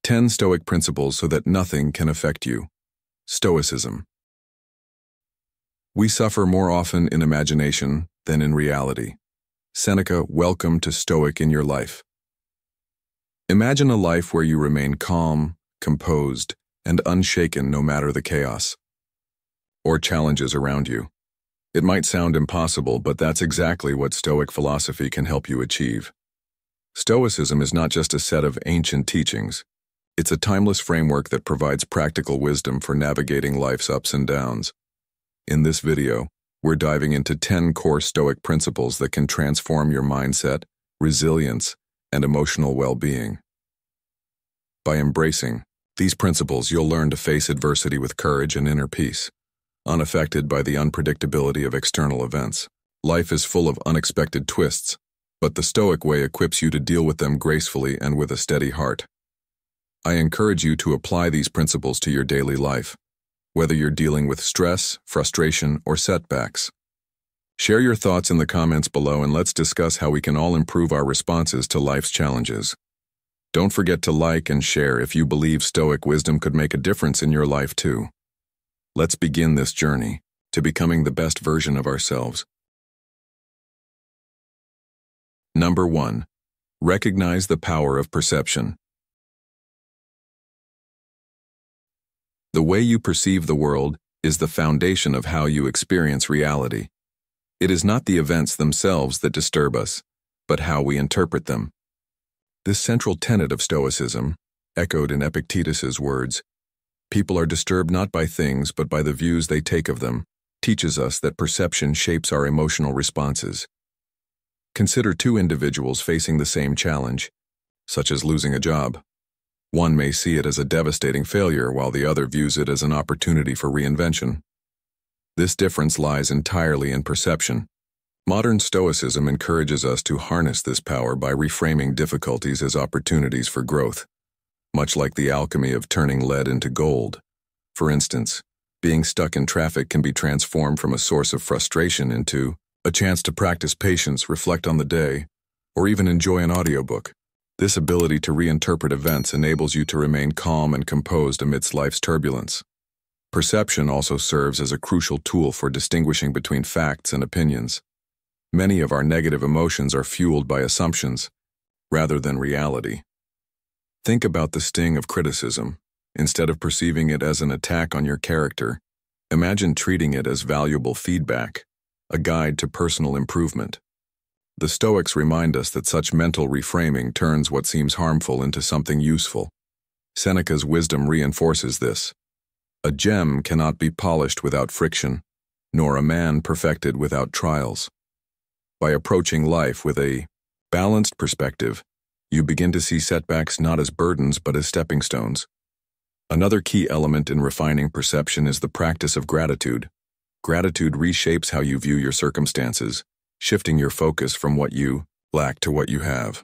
10 Stoic principles so that nothing can affect you. Stoicism. We suffer more often in imagination than in reality. Seneca, welcome to Stoic in your life. Imagine a life where you remain calm, composed, and unshaken no matter the chaos or challenges around you. It might sound impossible, but that's exactly what Stoic philosophy can help you achieve. Stoicism is not just a set of ancient teachings. It's a timeless framework that provides practical wisdom for navigating life's ups and downs. In this video, we're diving into 10 core Stoic principles that can transform your mindset, resilience, and emotional well-being. By embracing these principles, you'll learn to face adversity with courage and inner peace, unaffected by the unpredictability of external events. Life is full of unexpected twists, but the Stoic way equips you to deal with them gracefully and with a steady heart. I encourage you to apply these principles to your daily life, whether you're dealing with stress, frustration, or setbacks. Share your thoughts in the comments below and let's discuss how we can all improve our responses to life's challenges. Don't forget to like and share if you believe Stoic wisdom could make a difference in your life too. Let's begin this journey to becoming the best version of ourselves. Number 1. Recognize the power of perception. The way you perceive the world is the foundation of how you experience reality. It is not the events themselves that disturb us, but how we interpret them. This central tenet of Stoicism, echoed in Epictetus's words, "People are disturbed not by things but by the views they take of them," teaches us that perception shapes our emotional responses. Consider two individuals facing the same challenge, such as losing a job. One may see it as a devastating failure while the other views it as an opportunity for reinvention. This difference lies entirely in perception. Modern Stoicism encourages us to harness this power by reframing difficulties as opportunities for growth, much like the alchemy of turning lead into gold. For instance, being stuck in traffic can be transformed from a source of frustration into a chance to practice patience, reflect on the day, or even enjoy an audiobook. This ability to reinterpret events enables you to remain calm and composed amidst life's turbulence. Perception also serves as a crucial tool for distinguishing between facts and opinions. Many of our negative emotions are fueled by assumptions, rather than reality. Think about the sting of criticism. Instead of perceiving it as an attack on your character, imagine treating it as valuable feedback, a guide to personal improvement. The Stoics remind us that such mental reframing turns what seems harmful into something useful. Seneca's wisdom reinforces this. A gem cannot be polished without friction, nor a man perfected without trials. By approaching life with a balanced perspective, you begin to see setbacks not as burdens but as stepping stones. Another key element in refining perception is the practice of gratitude. Gratitude reshapes how you view your circumstances, shifting your focus from what you lack to what you have.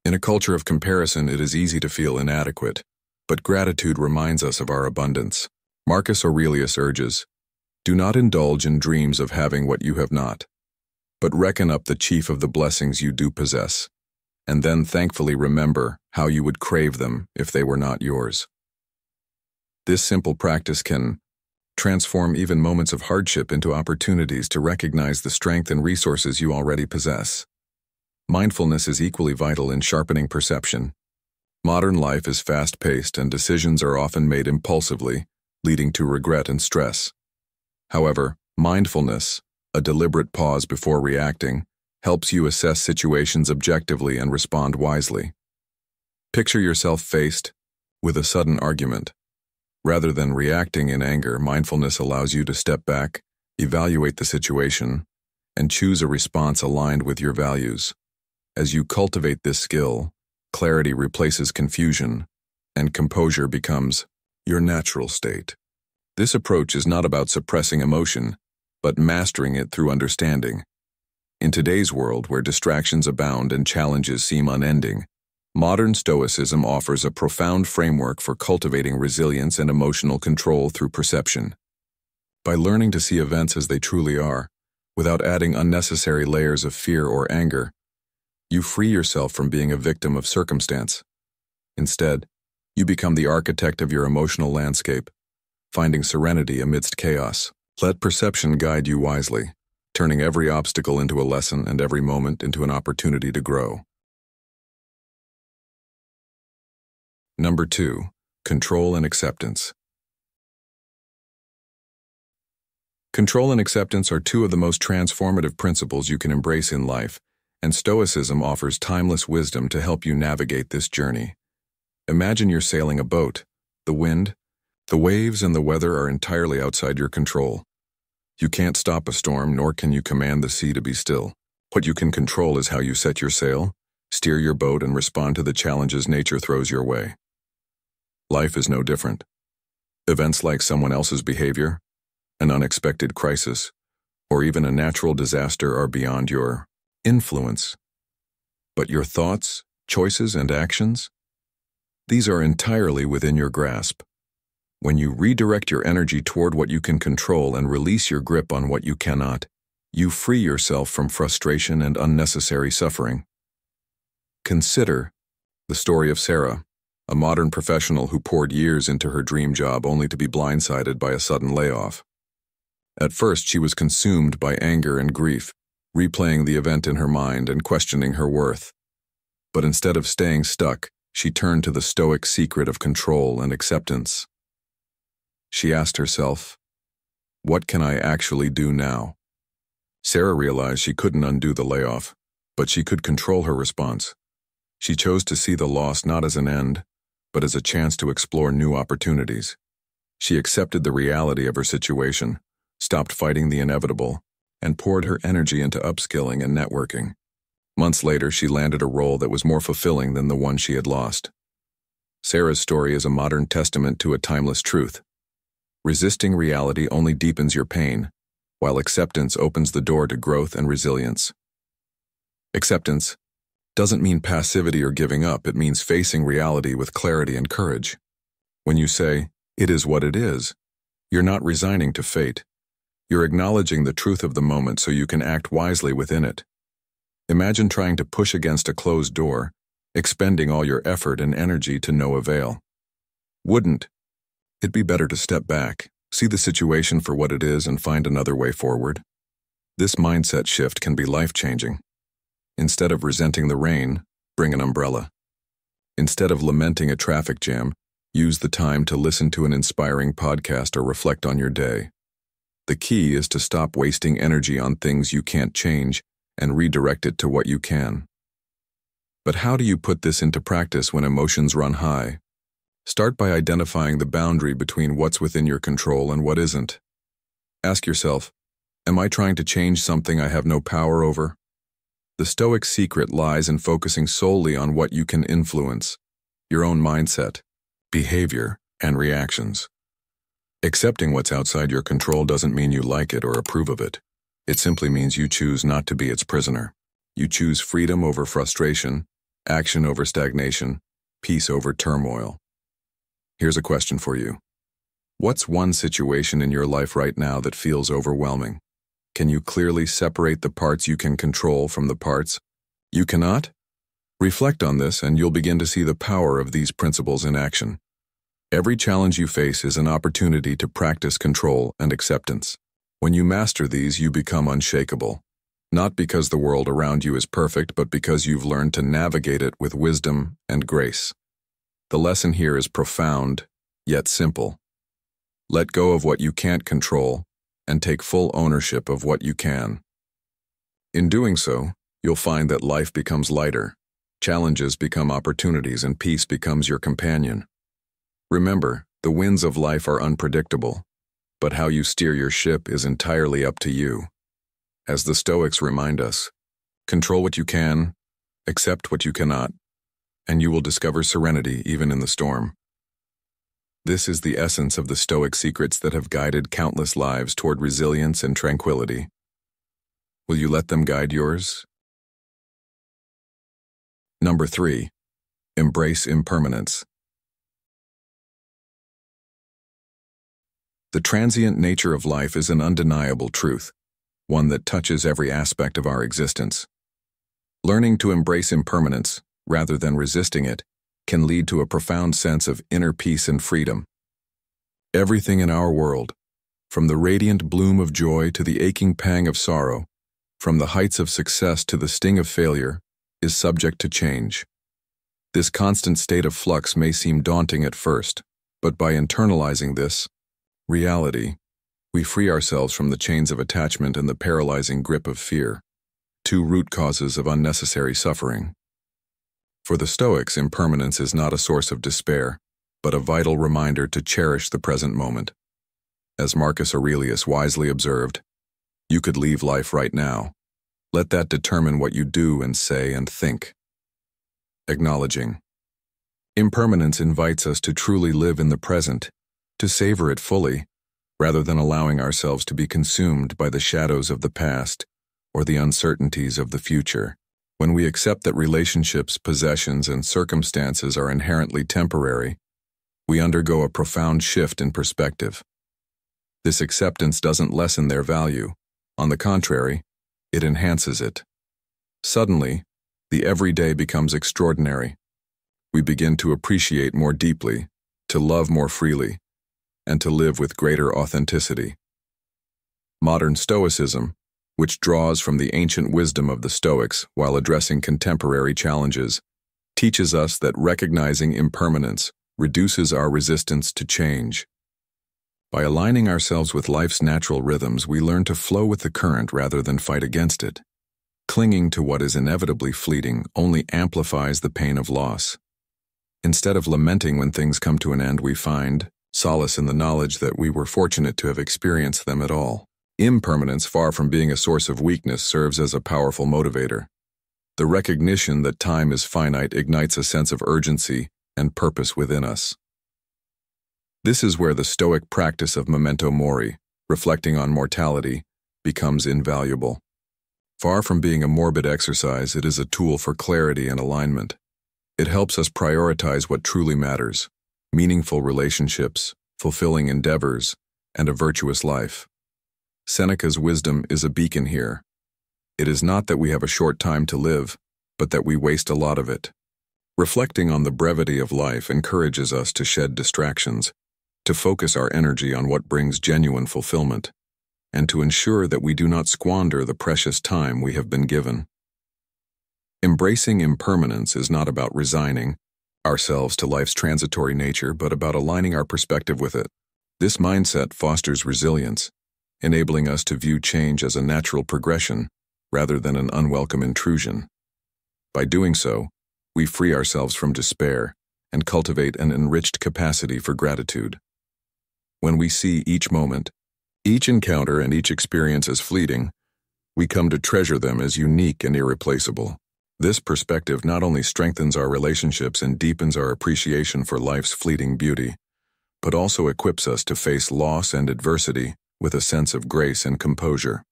In a culture of comparison, it is easy to feel inadequate, but gratitude reminds us of our abundance. Marcus Aurelius urges, "Do not indulge in dreams of having what you have not, but reckon up the chief of the blessings you do possess, and then thankfully remember how you would crave them if they were not yours." This simple practice can transform even moments of hardship into opportunities to recognize the strength and resources you already possess. Mindfulness is equally vital in sharpening perception. Modern life is fast-paced and decisions are often made impulsively, leading to regret and stress. However, mindfulness, a deliberate pause before reacting, helps you assess situations objectively and respond wisely. Picture yourself faced with a sudden argument. Rather than reacting in anger, mindfulness allows you to step back, evaluate the situation, and choose a response aligned with your values. As you cultivate this skill, clarity replaces confusion, and composure becomes your natural state. This approach is not about suppressing emotion, but mastering it through understanding. In today's world where distractions abound and challenges seem unending, modern Stoicism offers a profound framework for cultivating resilience and emotional control through perception. By learning to see events as they truly are, without adding unnecessary layers of fear or anger, you free yourself from being a victim of circumstance. Instead, You become the architect of your emotional landscape, finding serenity amidst chaos. Let perception guide you wisely, turning every obstacle into a lesson and every moment into an opportunity to grow. Number 2. Control and acceptance. Control and acceptance are two of the most transformative principles you can embrace in life, and Stoicism offers timeless wisdom to help you navigate this journey. Imagine you're sailing a boat. The wind, the waves, and the weather are entirely outside your control. You can't stop a storm, nor can you command the sea to be still. What you can control is how you set your sail, steer your boat, and respond to the challenges nature throws your way. Life is no different. Events like someone else's behavior, an unexpected crisis, or even a natural disaster are beyond your influence. But your thoughts, choices, and actions? These are entirely within your grasp. When you redirect your energy toward what you can control and release your grip on what you cannot, you free yourself from frustration and unnecessary suffering. Consider the story of Sarah, a modern professional who poured years into her dream job only to be blindsided by a sudden layoff. At first, she was consumed by anger and grief, replaying the event in her mind and questioning her worth. But instead of staying stuck, she turned to the Stoic secret of control and acceptance. She asked herself, "What can I actually do now?" Sarah realized she couldn't undo the layoff, but she could control her response. She chose to see the loss not as an end, but as a chance to explore new opportunities. She accepted the reality of her situation, stopped fighting the inevitable, and poured her energy into upskilling and networking. Months later, she landed a role that was more fulfilling than the one she had lost. Sarah's story is a modern testament to a timeless truth. Resisting reality only deepens your pain, while acceptance opens the door to growth and resilience. Acceptance doesn't mean passivity or giving up. It means facing reality with clarity and courage. When you say, "It is what it is," you're not resigning to fate. You're acknowledging the truth of the moment so you can act wisely within it. Imagine trying to push against a closed door, expending all your effort and energy to no avail. Wouldn't it be better to step back, see the situation for what it is, and find another way forward? This mindset shift can be life-changing. Instead of resenting the rain, bring an umbrella. Instead of lamenting a traffic jam, use the time to listen to an inspiring podcast or reflect on your day. The key is to stop wasting energy on things you can't change and redirect it to what you can. But how do you put this into practice when emotions run high? Start by identifying the boundary between what's within your control and what isn't. Ask yourself, am I trying to change something I have no power over? The Stoic secret lies in focusing solely on what you can influence, your own mindset, behavior, and reactions. Accepting what's outside your control doesn't mean you like it or approve of it. It simply means you choose not to be its prisoner. You choose freedom over frustration, action over stagnation, peace over turmoil. Here's a question for you. What's one situation in your life right now that feels overwhelming? Can you clearly separate the parts you can control from the parts you cannot? Reflect on this and you'll begin to see the power of these principles in action. Every challenge you face is an opportunity to practice control and acceptance. When you master these, you become unshakable. Not because the world around you is perfect, but because you've learned to navigate it with wisdom and grace. The lesson here is profound, yet simple. Let go of what you can't control and take full ownership of what you can. In doing so, you'll find that life becomes lighter, challenges become opportunities, and peace becomes your companion. Remember, the winds of life are unpredictable, but how you steer your ship is entirely up to you. As the Stoics remind us, control what you can, accept what you cannot, and you will discover serenity even in the storm. This is the essence of the Stoic secrets that have guided countless lives toward resilience and tranquility. Will you let them guide yours? Number 3. Embrace impermanence. The transient nature of life is an undeniable truth, one that touches every aspect of our existence. Learning to embrace impermanence, rather than resisting it, can lead to a profound sense of inner peace and freedom. Everything in our world, from the radiant bloom of joy to the aching pang of sorrow, from the heights of success to the sting of failure, is subject to change. This constant state of flux may seem daunting at first, but by internalizing this reality, we free ourselves from the chains of attachment and the paralyzing grip of fear, two root causes of unnecessary suffering. For the Stoics, impermanence is not a source of despair, but a vital reminder to cherish the present moment. As Marcus Aurelius wisely observed, "You could leave life right now. Let that determine what you do and say and think." Acknowledging impermanence invites us to truly live in the present, to savor it fully, rather than allowing ourselves to be consumed by the shadows of the past or the uncertainties of the future. When we accept that relationships, possessions, and circumstances are inherently temporary, we undergo a profound shift in perspective. This acceptance doesn't lessen their value. On the contrary, it enhances it. Suddenly, the everyday becomes extraordinary. We begin to appreciate more deeply, to love more freely, and to live with greater authenticity. Modern Stoicism, which draws from the ancient wisdom of the Stoics while addressing contemporary challenges, teaches us that recognizing impermanence reduces our resistance to change. By aligning ourselves with life's natural rhythms, we learn to flow with the current rather than fight against it. Clinging to what is inevitably fleeting only amplifies the pain of loss. Instead of lamenting when things come to an end, we find solace in the knowledge that we were fortunate to have experienced them at all. Impermanence, far from being a source of weakness, serves as a powerful motivator. The recognition that time is finite ignites a sense of urgency and purpose within us. This is where the Stoic practice of memento mori, reflecting on mortality, becomes invaluable. Far from being a morbid exercise, it is a tool for clarity and alignment. It helps us prioritize what truly matters: meaningful relationships, fulfilling endeavors, and a virtuous life. Seneca's wisdom is a beacon here. It is not that we have a short time to live, but that we waste a lot of it. Reflecting on the brevity of life encourages us to shed distractions, to focus our energy on what brings genuine fulfillment, and to ensure that we do not squander the precious time we have been given. Embracing impermanence is not about resigning ourselves to life's transitory nature, but about aligning our perspective with it. This mindset fosters resilience, enabling us to view change as a natural progression rather than an unwelcome intrusion. By doing so, we free ourselves from despair and cultivate an enriched capacity for gratitude. When we see each moment, each encounter, and each experience as fleeting, we come to treasure them as unique and irreplaceable. This perspective not only strengthens our relationships and deepens our appreciation for life's fleeting beauty, but also equips us to face loss and adversity with a sense of grace and composure.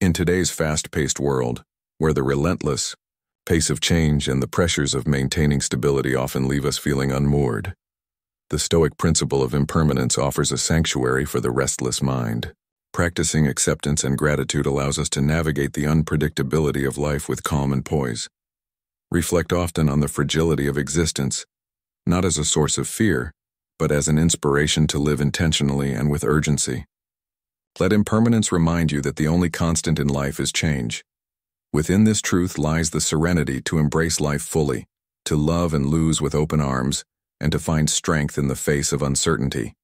In today's fast-paced world, where the relentless pace of change and the pressures of maintaining stability often leave us feeling unmoored, the Stoic principle of impermanence offers a sanctuary for the restless mind. Practicing acceptance and gratitude allows us to navigate the unpredictability of life with calm and poise. Reflect often on the fragility of existence, not as a source of fear, but as an inspiration to live intentionally and with urgency. Let impermanence remind you that the only constant in life is change. Within this truth lies the serenity to embrace life fully, to love and lose with open arms, and to find strength in the face of uncertainty.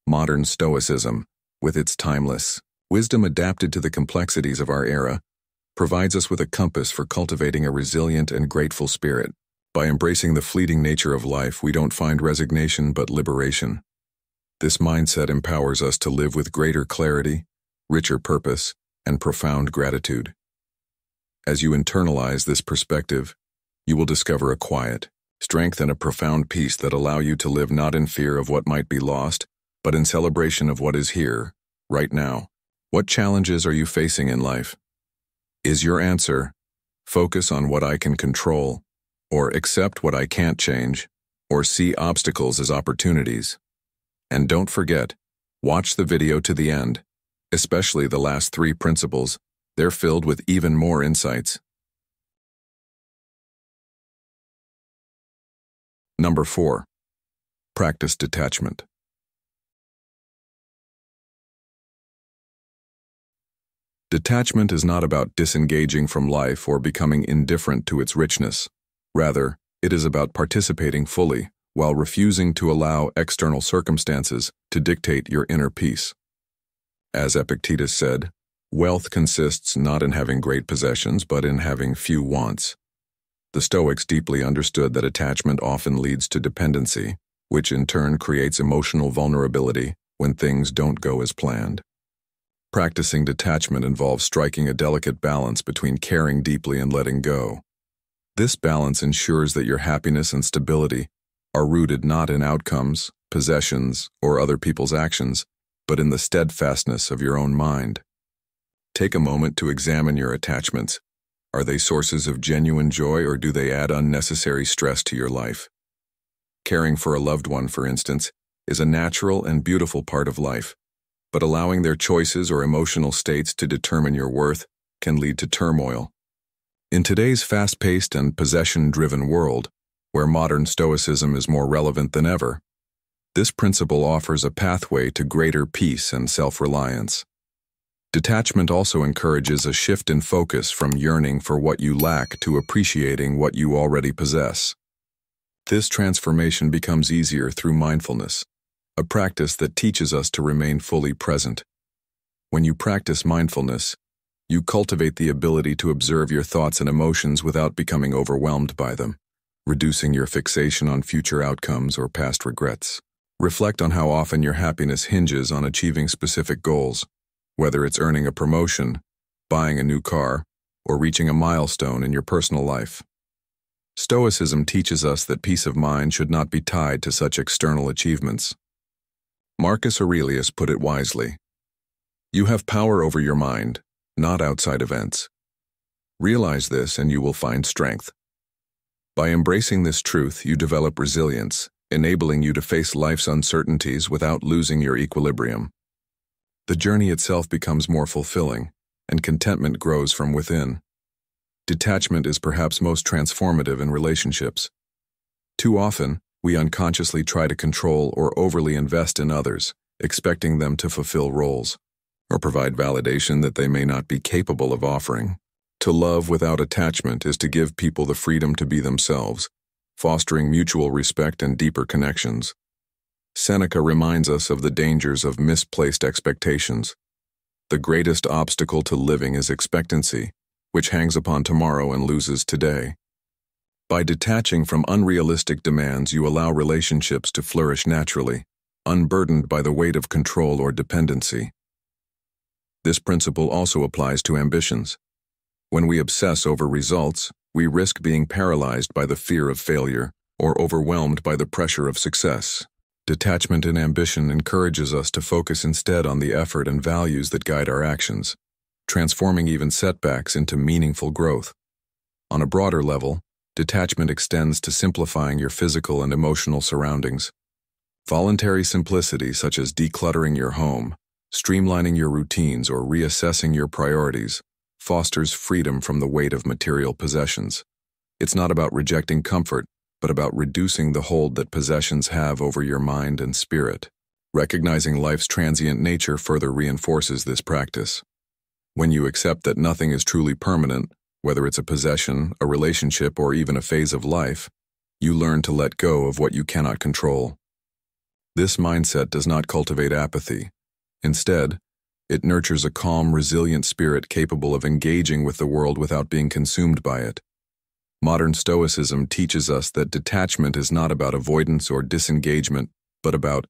Modern Stoicism, with its timeless wisdom adapted to the complexities of our era, provides us with a compass for cultivating a resilient and grateful spirit. By embracing the fleeting nature of life, we don't find resignation but liberation. This mindset empowers us to live with greater clarity, richer purpose, and profound gratitude. As you internalize this perspective, you will discover a quiet strength and a profound peace that allow you to live not in fear of what might be lost, but in celebration of what is here, right now. What challenges are you facing in life? Is your answer, focus on what I can control, or accept what I can't change, or see obstacles as opportunities? And don't forget, watch the video to the end, especially the last 3 principles. They're filled with even more insights. Number 4. Practice detachment. Detachment is not about disengaging from life or becoming indifferent to its richness. Rather, it is about participating fully while refusing to allow external circumstances to dictate your inner peace. As Epictetus said, wealth consists not in having great possessions but in having few wants. The Stoics deeply understood that attachment often leads to dependency, which in turn creates emotional vulnerability when things don't go as planned. Practicing detachment involves striking a delicate balance between caring deeply and letting go. This balance ensures that your happiness and stability are rooted not in outcomes, possessions, or other people's actions, but in the steadfastness of your own mind. Take a moment to examine your attachments. Are they sources of genuine joy or do they add unnecessary stress to your life? Caring for a loved one, for instance, is a natural and beautiful part of life, but allowing their choices or emotional states to determine your worth can lead to turmoil. In today's fast-paced and possession-driven world, where modern Stoicism is more relevant than ever, this principle offers a pathway to greater peace and self-reliance. Detachment also encourages a shift in focus from yearning for what you lack to appreciating what you already possess. This transformation becomes easier through mindfulness, a practice that teaches us to remain fully present. When you practice mindfulness, you cultivate the ability to observe your thoughts and emotions without becoming overwhelmed by them, reducing your fixation on future outcomes or past regrets. Reflect on how often your happiness hinges on achieving specific goals, whether it's earning a promotion, buying a new car, or reaching a milestone in your personal life. Stoicism teaches us that peace of mind should not be tied to such external achievements. Marcus Aurelius put it wisely. You have power over your mind, not outside events. Realize this and you will find strength. By embracing this truth, you develop resilience, enabling you to face life's uncertainties without losing your equilibrium. The journey itself becomes more fulfilling, and contentment grows from within. Detachment is perhaps most transformative in relationships. Too often, we unconsciously try to control or overly invest in others, expecting them to fulfill roles, or provide validation that they may not be capable of offering. To love without attachment is to give people the freedom to be themselves, fostering mutual respect and deeper connections. Seneca reminds us of the dangers of misplaced expectations. The greatest obstacle to living is expectancy, which hangs upon tomorrow and loses today. By detaching from unrealistic demands, you allow relationships to flourish naturally, unburdened by the weight of control or dependency. This principle also applies to ambitions. When we obsess over results, we risk being paralyzed by the fear of failure or overwhelmed by the pressure of success. Detachment in ambition encourages us to focus instead on the effort and values that guide our actions, transforming even setbacks into meaningful growth. On a broader level, detachment extends to simplifying your physical and emotional surroundings. Voluntary simplicity, such as decluttering your home, streamlining your routines, or reassessing your priorities, fosters freedom from the weight of material possessions. It's not about rejecting comfort, but about reducing the hold that possessions have over your mind and spirit. Recognizing life's transient nature further reinforces this practice. When you accept that nothing is truly permanent, whether it's a possession, a relationship, or even a phase of life, you learn to let go of what you cannot control. This mindset does not cultivate apathy. Instead, it nurtures a calm, resilient spirit capable of engaging with the world without being consumed by it. Modern Stoicism teaches us that detachment is not about avoidance or disengagement, but about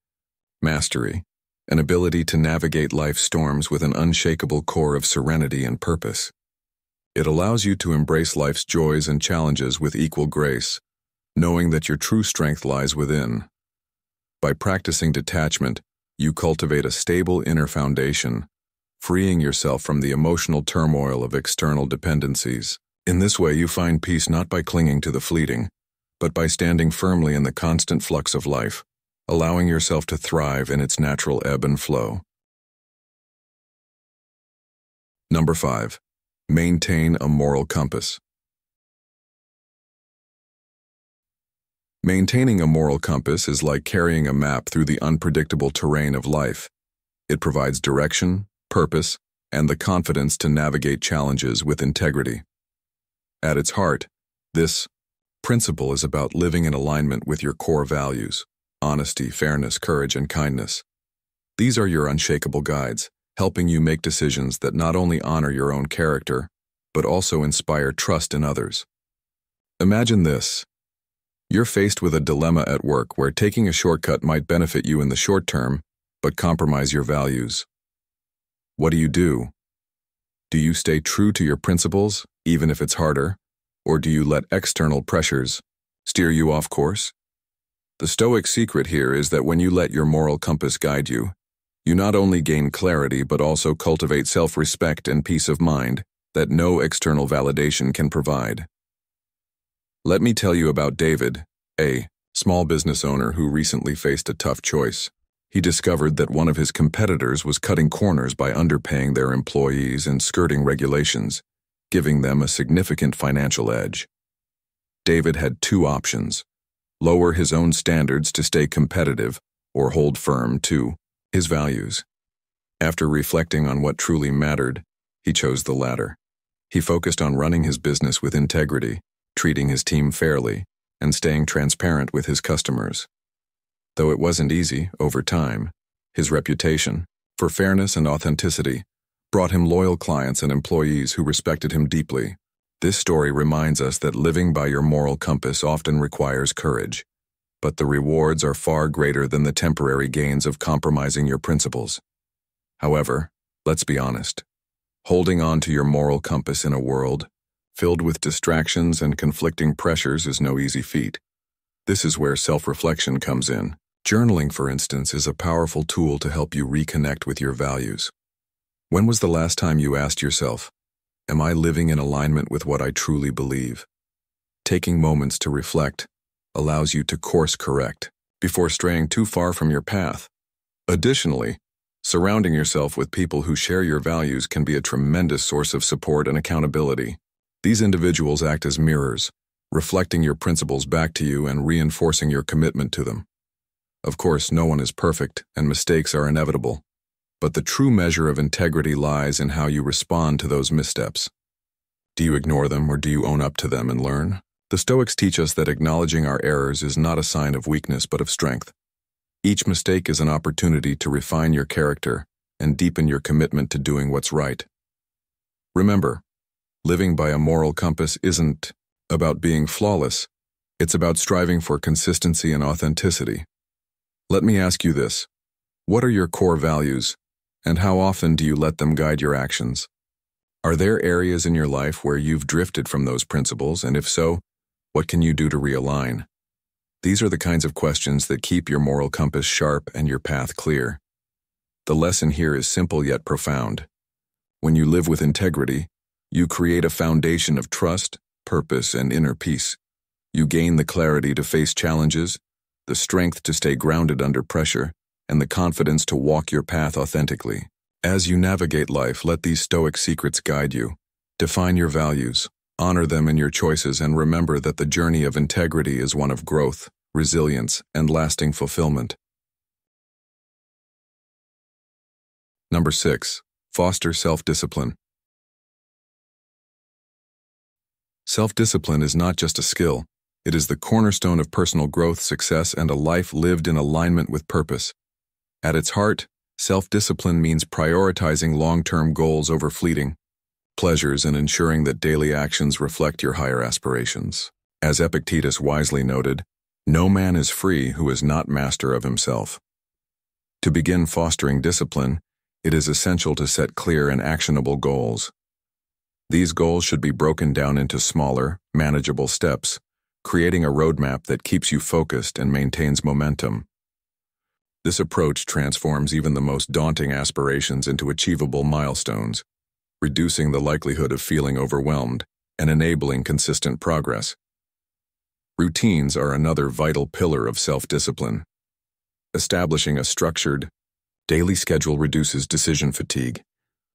mastery, an ability to navigate life's storms with an unshakable core of serenity and purpose. It allows you to embrace life's joys and challenges with equal grace, knowing that your true strength lies within. By practicing detachment, you cultivate a stable inner foundation, freeing yourself from the emotional turmoil of external dependencies. In this way, you find peace not by clinging to the fleeting, but by standing firmly in the constant flux of life, allowing yourself to thrive in its natural ebb and flow. Number 5. Maintain a moral compass. Maintaining a moral compass is like carrying a map through the unpredictable terrain of life. It provides direction, purpose, and the confidence to navigate challenges with integrity. At its heart, this principle is about living in alignment with your core values: honesty, fairness, courage, and kindness. These are your unshakable guides, helping you make decisions that not only honor your own character, but also inspire trust in others. Imagine this. You're faced with a dilemma at work where taking a shortcut might benefit you in the short term, but compromise your values. What do? Do you stay true to your principles, even if it's harder, or do you let external pressures steer you off course? The Stoic secret here is that when you let your moral compass guide you, you not only gain clarity but also cultivate self-respect and peace of mind that no external validation can provide. Let me tell you about David, a small business owner who recently faced a tough choice. He discovered that one of his competitors was cutting corners by underpaying their employees and skirting regulations, giving them a significant financial edge. David had two options: lower his own standards to stay competitive or hold firm to his values. After reflecting on what truly mattered, he chose the latter. He focused on running his business with integrity, treating his team fairly, and staying transparent with his customers. Though it wasn't easy, over time, his reputation for fairness and authenticity brought him loyal clients and employees who respected him deeply. This story reminds us that living by your moral compass often requires courage, but the rewards are far greater than the temporary gains of compromising your principles. However, let's be honest. Holding on to your moral compass in a world filled with distractions and conflicting pressures is no easy feat. This is where self-reflection comes in. Journaling, for instance, is a powerful tool to help you reconnect with your values. When was the last time you asked yourself, am I living in alignment with what I truly believe? Taking moments to reflect allows you to course correct before straying too far from your path. Additionally, surrounding yourself with people who share your values can be a tremendous source of support and accountability. These individuals act as mirrors, reflecting your principles back to you and reinforcing your commitment to them. Of course, no one is perfect, and mistakes are inevitable. But the true measure of integrity lies in how you respond to those missteps. Do you ignore them, or do you own up to them and learn? The Stoics teach us that acknowledging our errors is not a sign of weakness but of strength. Each mistake is an opportunity to refine your character and deepen your commitment to doing what's right. Remember, living by a moral compass isn't about being flawless. It's about striving for consistency and authenticity. Let me ask you this. What are your core values, and how often do you let them guide your actions? Are there areas in your life where you've drifted from those principles, and if so, what can you do to realign? These are the kinds of questions that keep your moral compass sharp and your path clear. The lesson here is simple yet profound. When you live with integrity, you create a foundation of trust, purpose, and inner peace. You gain the clarity to face challenges, the strength to stay grounded under pressure, and the confidence to walk your path authentically. As you navigate life, let these Stoic secrets guide you. Define your values, honor them in your choices, and remember that the journey of integrity is one of growth, resilience, and lasting fulfillment. Number 6. Foster self-discipline. Self-discipline is not just a skill. It is the cornerstone of personal growth, success, and a life lived in alignment with purpose. At its heart, self-discipline means prioritizing long-term goals over fleeting pleasures and ensuring that daily actions reflect your higher aspirations. As Epictetus wisely noted, no man is free who is not master of himself. To begin fostering discipline, it is essential to set clear and actionable goals. These goals should be broken down into smaller, manageable steps, creating a roadmap that keeps you focused and maintains momentum. This approach transforms even the most daunting aspirations into achievable milestones, reducing the likelihood of feeling overwhelmed and enabling consistent progress. Routines are another vital pillar of self-discipline. Establishing a structured, daily schedule reduces decision fatigue,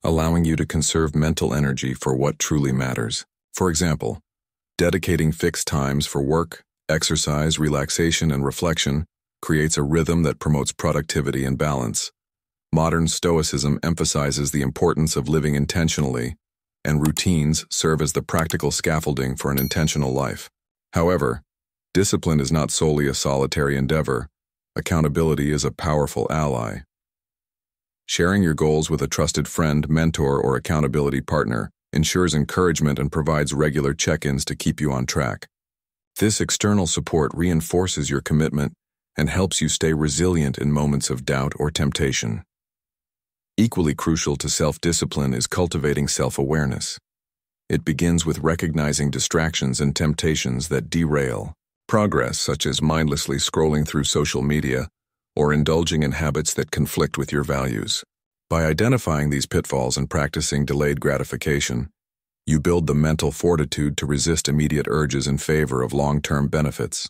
allowing you to conserve mental energy for what truly matters. For example, dedicating fixed times for work, Exercise, relaxation, and reflection creates a rhythm that promotes productivity and balance. Modern Stoicism emphasizes the importance of living intentionally, and routines serve as the practical scaffolding for an intentional life. However, discipline is not solely a solitary endeavor. Accountability is a powerful ally. Sharing your goals with a trusted friend, mentor, or accountability partner ensures encouragement and provides regular check-ins to keep you on track. This external support reinforces your commitment and helps you stay resilient in moments of doubt or temptation. Equally crucial to self-discipline is cultivating self-awareness. It begins with recognizing distractions and temptations that derail progress, such as mindlessly scrolling through social media or indulging in habits that conflict with your values. By identifying these pitfalls and practicing delayed gratification, you build the mental fortitude to resist immediate urges in favor of long-term benefits.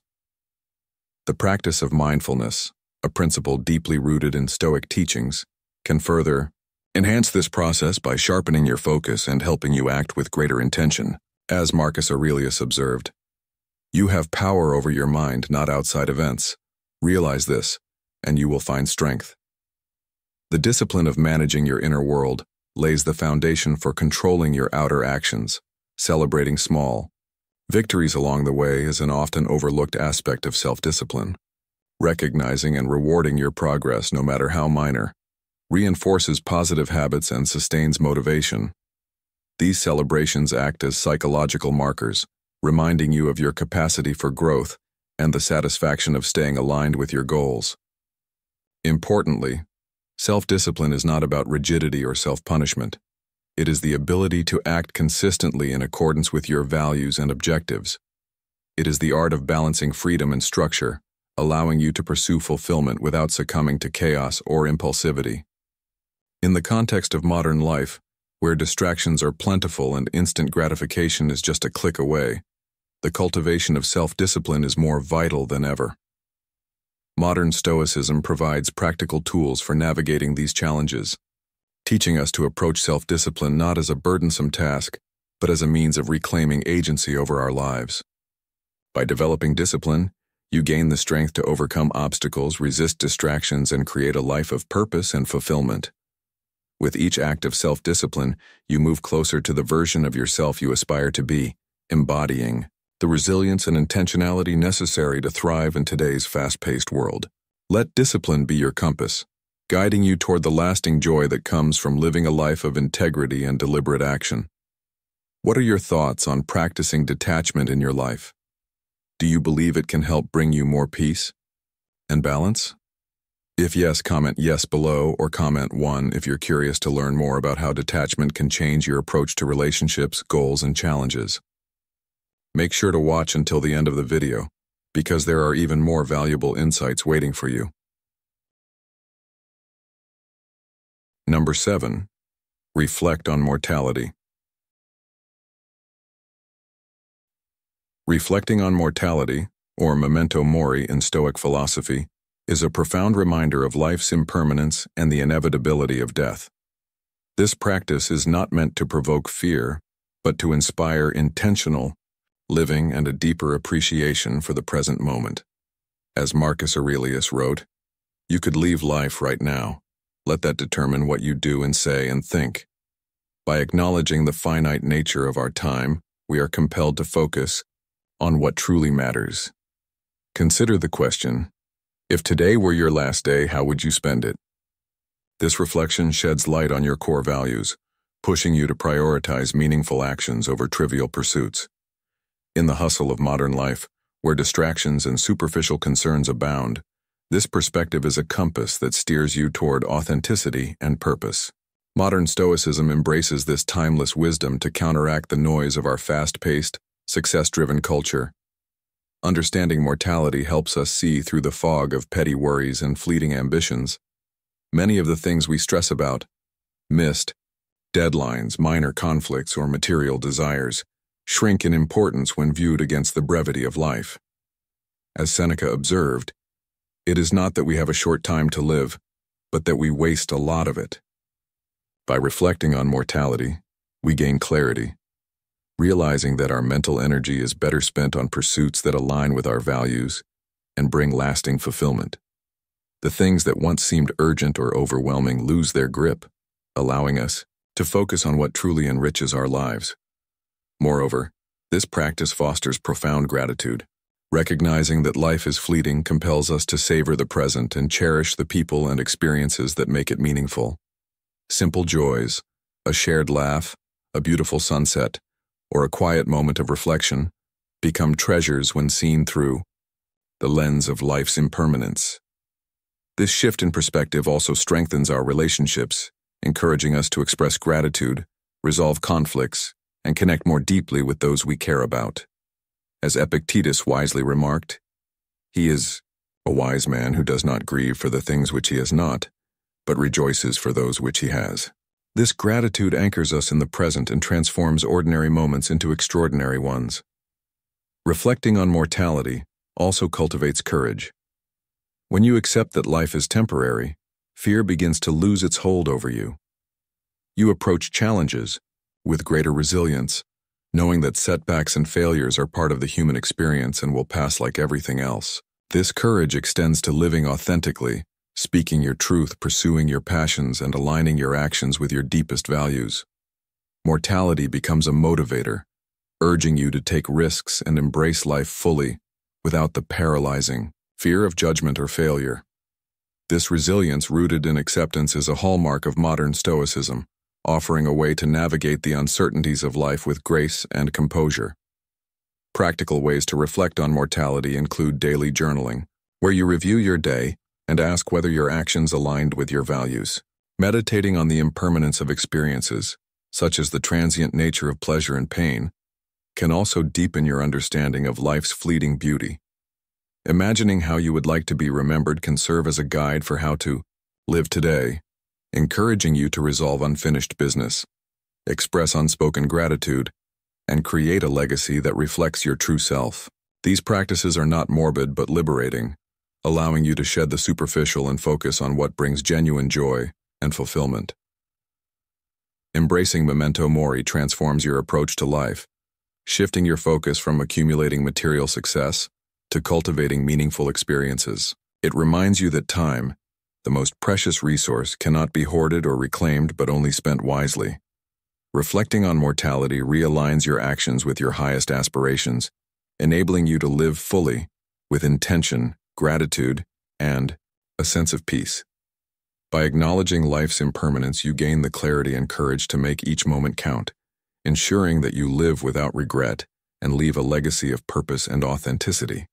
The practice of mindfulness, a principle deeply rooted in Stoic teachings, can further enhance this process by sharpening your focus and helping you act with greater intention. As Marcus Aurelius observed, "You have power over your mind, not outside events. Realize this, and you will find strength." The discipline of managing your inner world lays the foundation for controlling your outer actions. Celebrating small victories along the way is an often overlooked aspect of self-discipline. Recognizing and rewarding your progress, no matter how minor, reinforces positive habits and sustains motivation. These celebrations act as psychological markers, reminding you of your capacity for growth and the satisfaction of staying aligned with your goals. Importantly, self-discipline is not about rigidity or self-punishment. It is the ability to act consistently in accordance with your values and objectives. It is the art of balancing freedom and structure, allowing you to pursue fulfillment without succumbing to chaos or impulsivity. In the context of modern life, where distractions are plentiful and instant gratification is just a click away, the cultivation of self-discipline is more vital than ever. Modern Stoicism provides practical tools for navigating these challenges, teaching us to approach self-discipline not as a burdensome task, but as a means of reclaiming agency over our lives. By developing discipline, you gain the strength to overcome obstacles, resist distractions, and create a life of purpose and fulfillment. With each act of self-discipline, you move closer to the version of yourself you aspire to be, embodying the resilience and intentionality necessary to thrive in today's fast-paced world. Let discipline be your compass, guiding you toward the lasting joy that comes from living a life of integrity and deliberate action. What are your thoughts on practicing detachment in your life? Do you believe it can help bring you more peace and balance? If yes, comment yes below, or comment 1 if you're curious to learn more about how detachment can change your approach to relationships, goals, and challenges. Make sure to watch until the end of the video, because there are even more valuable insights waiting for you. Number 7. Reflect on mortality. Reflecting on mortality, or memento mori in Stoic philosophy, is a profound reminder of life's impermanence and the inevitability of death. This practice is not meant to provoke fear, but to inspire intentional living and a deeper appreciation for the present moment. As Marcus Aurelius wrote, "You could leave life right now. Let that determine what you do and say and think." By acknowledging the finite nature of our time, we are compelled to focus on what truly matters. Consider the question, if today were your last day, how would you spend it? This reflection sheds light on your core values, pushing you to prioritize meaningful actions over trivial pursuits. In the hustle of modern life, where distractions and superficial concerns abound, this perspective is a compass that steers you toward authenticity and purpose. Modern Stoicism embraces this timeless wisdom to counteract the noise of our fast-paced, success-driven culture. Understanding mortality helps us see through the fog of petty worries and fleeting ambitions. Many of the things we stress about, missed deadlines, minor conflicts, or material desires, shrink in importance when viewed against the brevity of life. As Seneca observed, it is not that we have a short time to live, but that we waste a lot of it. By reflecting on mortality, we gain clarity. realizing that our mental energy is better spent on pursuits that align with our values and bring lasting fulfillment. The things that once seemed urgent or overwhelming lose their grip, allowing us to focus on what truly enriches our lives. Moreover, this practice fosters profound gratitude. Recognizing that life is fleeting compels us to savor the present and cherish the people and experiences that make it meaningful. Simple joys, a shared laugh, a beautiful sunset, or a quiet moment of reflection, become treasures when seen through the lens of life's impermanence. This shift in perspective also strengthens our relationships, encouraging us to express gratitude, resolve conflicts, and connect more deeply with those we care about. As Epictetus wisely remarked, he is a wise man who does not grieve for the things which he has not, but rejoices for those which he has. This gratitude anchors us in the present and transforms ordinary moments into extraordinary ones. Reflecting on mortality also cultivates courage. When you accept that life is temporary, fear begins to lose its hold over you. You approach challenges with greater resilience, knowing that setbacks and failures are part of the human experience and will pass like everything else. This courage extends to living authentically, speaking your truth, pursuing your passions, and aligning your actions with your deepest values. Mortality becomes a motivator, urging you to take risks and embrace life fully without the paralyzing fear of judgment or failure. This resilience rooted in acceptance is a hallmark of modern Stoicism, offering a way to navigate the uncertainties of life with grace and composure. Practical ways to reflect on mortality include daily journaling, where you review your day and ask whether your actions aligned with your values. Meditating on the impermanence of experiences, such as the transient nature of pleasure and pain, can also deepen your understanding of life's fleeting beauty. Imagining how you would like to be remembered can serve as a guide for how to live today, encouraging you to resolve unfinished business, express unspoken gratitude, and create a legacy that reflects your true self. These practices are not morbid but liberating, allowing you to shed the superficial and focus on what brings genuine joy and fulfillment. Embracing memento mori transforms your approach to life, shifting your focus from accumulating material success to cultivating meaningful experiences. It reminds you that time, the most precious resource, cannot be hoarded or reclaimed but only spent wisely. Reflecting on mortality realigns your actions with your highest aspirations, enabling you to live fully, with intention, gratitude, and a sense of peace. By acknowledging life's impermanence, you gain the clarity and courage to make each moment count, ensuring that you live without regret and leave a legacy of purpose and authenticity.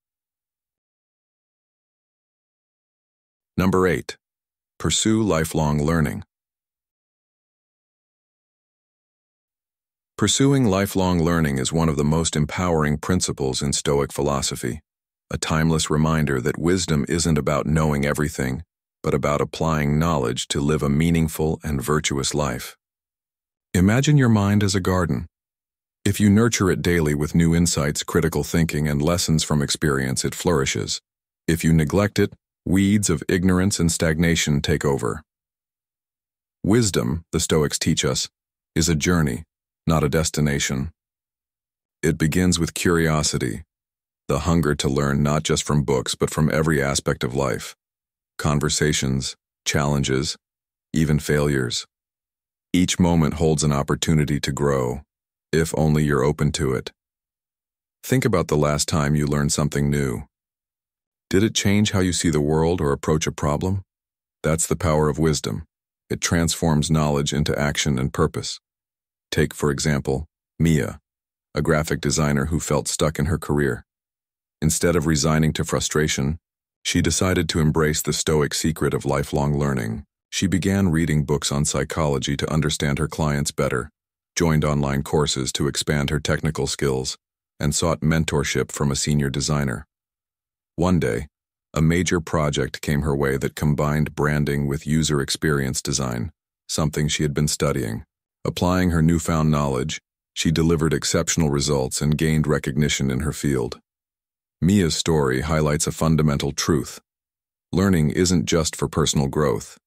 Number 8. Pursue lifelong learning. Pursuing lifelong learning is one of the most empowering principles in Stoic philosophy, a timeless reminder that wisdom isn't about knowing everything, but about applying knowledge to live a meaningful and virtuous life. Imagine your mind as a garden. If you nurture it daily with new insights, critical thinking, and lessons from experience, it flourishes. If you neglect it, weeds of ignorance and stagnation take over. Wisdom, the Stoics teach us, is a journey, not a destination. It begins with curiosity, the hunger to learn not just from books but from every aspect of life. Conversations, challenges, even failures. Each moment holds an opportunity to grow, if only you're open to it. Think about the last time you learned something new. Did it change how you see the world or approach a problem? That's the power of wisdom. It transforms knowledge into action and purpose. Take, for example, Mia, a graphic designer who felt stuck in her career. Instead of resigning to frustration, she decided to embrace the Stoic secret of lifelong learning. She began reading books on psychology to understand her clients better, joined online courses to expand her technical skills, and sought mentorship from a senior designer. One day, a major project came her way that combined branding with user experience design, something she had been studying. Applying her newfound knowledge, she delivered exceptional results and gained recognition in her field. Mia's story highlights a fundamental truth. Learning isn't just for personal growth.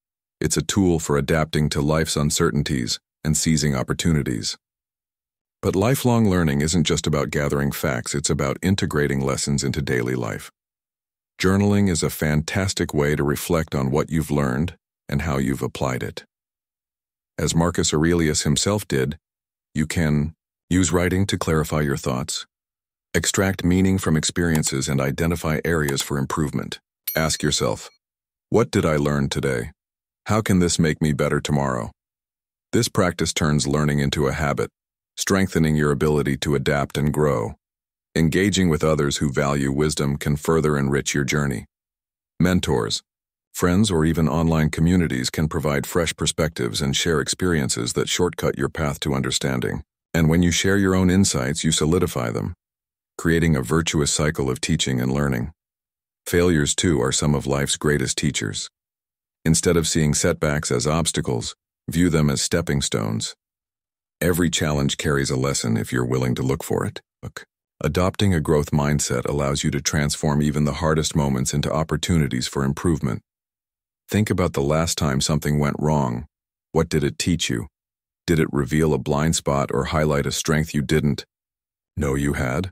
It's a tool for adapting to life's uncertainties and seizing opportunities. But lifelong learning isn't just about gathering facts, it's about integrating lessons into daily life. Journaling is a fantastic way to reflect on what you've learned and how you've applied it. As Marcus Aurelius himself did, you can use writing to clarify your thoughts, extract meaning from experiences, and identify areas for improvement. Ask yourself, what did I learn today? How can this make me better tomorrow? This practice turns learning into a habit, strengthening your ability to adapt and grow. Engaging with others who value wisdom can further enrich your journey. Mentors, friends, or even online communities can provide fresh perspectives and share experiences that shortcut your path to understanding. And when you share your own insights, you solidify them, creating a virtuous cycle of teaching and learning. Failures, too, are some of life's greatest teachers. Instead of seeing setbacks as obstacles, view them as stepping stones. Every challenge carries a lesson if you're willing to look for it. Adopting a growth mindset allows you to transform even the hardest moments into opportunities for improvement. Think about the last time something went wrong. What did it teach you? Did it reveal a blind spot or highlight a strength you didn't know you had?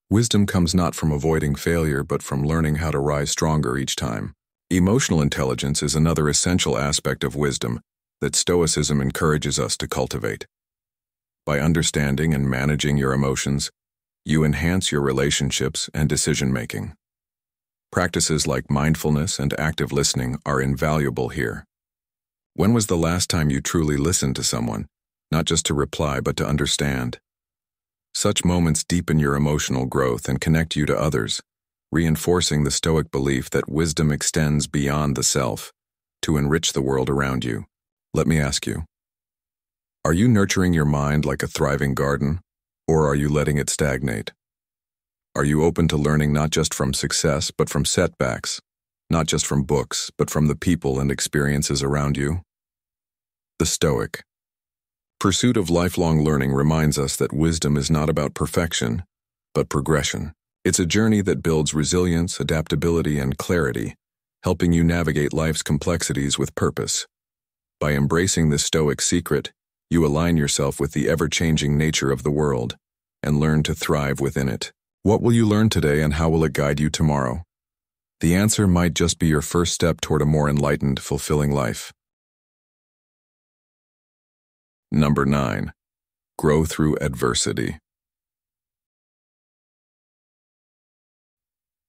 Wisdom comes not from avoiding failure, but from learning how to rise stronger each time. Emotional intelligence is another essential aspect of wisdom that Stoicism encourages us to cultivate. By understanding and managing your emotions, you enhance your relationships and decision-making. Practices like mindfulness and active listening are invaluable here. When was the last time you truly listened to someone, not just to reply but to understand? Such moments deepen your emotional growth and connect you to others, reinforcing the Stoic belief that wisdom extends beyond the self to enrich the world around you. Let me ask you, are you nurturing your mind like a thriving garden, or are you letting it stagnate? Are you open to learning not just from success but from setbacks, not just from books but from the people and experiences around you? The Stoic pursuit of lifelong learning reminds us that wisdom is not about perfection, but progression. It's a journey that builds resilience, adaptability, and clarity, helping you navigate life's complexities with purpose. By embracing this Stoic secret, you align yourself with the ever-changing nature of the world and learn to thrive within it. What will you learn today, and how will it guide you tomorrow? The answer might just be your first step toward a more enlightened, fulfilling life. Number 9. Grow through adversity.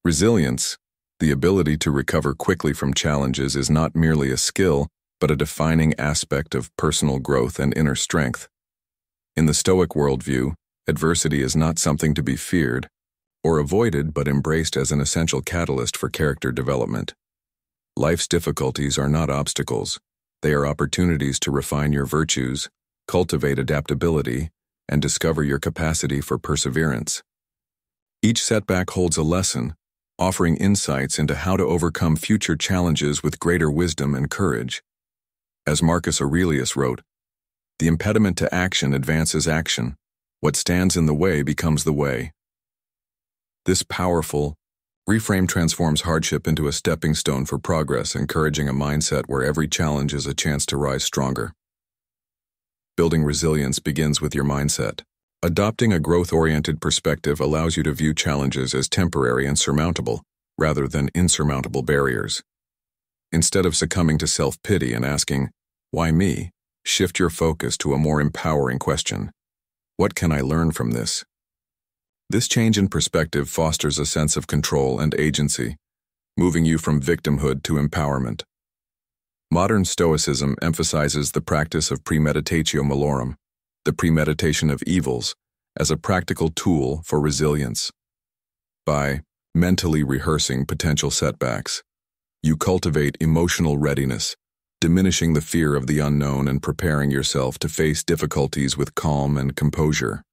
Resilience, the ability to recover quickly from challenges, is not merely a skill, but a defining aspect of personal growth and inner strength. In the Stoic worldview, adversity is not something to be feared or avoided, but embraced as an essential catalyst for character development. Life's difficulties are not obstacles. They are opportunities to refine your virtues, cultivate adaptability, and discover your capacity for perseverance. Each setback holds a lesson, offering insights into how to overcome future challenges with greater wisdom and courage. As Marcus Aurelius wrote, "The impediment to action advances action. What stands in the way becomes the way." This powerful reframe transforms hardship into a stepping stone for progress, encouraging a mindset where every challenge is a chance to rise stronger. Building resilience begins with your mindset. Adopting a growth-oriented perspective allows you to view challenges as temporary and surmountable, rather than insurmountable barriers. Instead of succumbing to self-pity and asking, "Why me?" shift your focus to a more empowering question. What can I learn from this? This change in perspective fosters a sense of control and agency, moving you from victimhood to empowerment. Modern Stoicism emphasizes the practice of premeditatio malorum, the premeditation of evils, as a practical tool for resilience. By mentally rehearsing potential setbacks, you cultivate emotional readiness, diminishing the fear of the unknown and preparing yourself to face difficulties with calm and composure.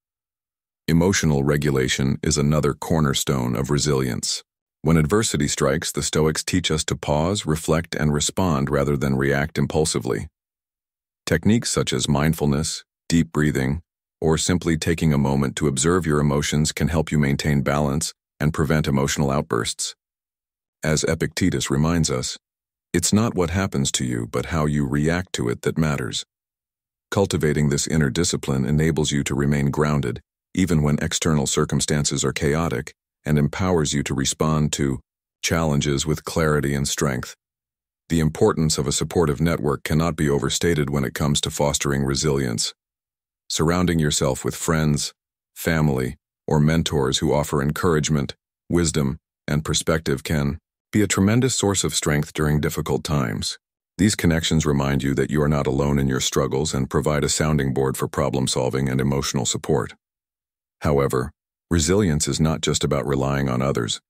Emotional regulation is another cornerstone of resilience. When adversity strikes, the Stoics teach us to pause, reflect, and respond rather than react impulsively. Techniques such as mindfulness, deep breathing, or simply taking a moment to observe your emotions can help you maintain balance and prevent emotional outbursts. As Epictetus reminds us, it's not what happens to you, but how you react to it that matters. Cultivating this inner discipline enables you to remain grounded, even when external circumstances are chaotic, and empowers you to respond to challenges with clarity and strength. The importance of a supportive network cannot be overstated when it comes to fostering resilience. Surrounding yourself with friends, family, or mentors who offer encouragement, wisdom, and perspective can be a tremendous source of strength during difficult times. These connections remind you that you are not alone in your struggles and provide a sounding board for problem-solving and emotional support. However, resilience is not just about relying on others.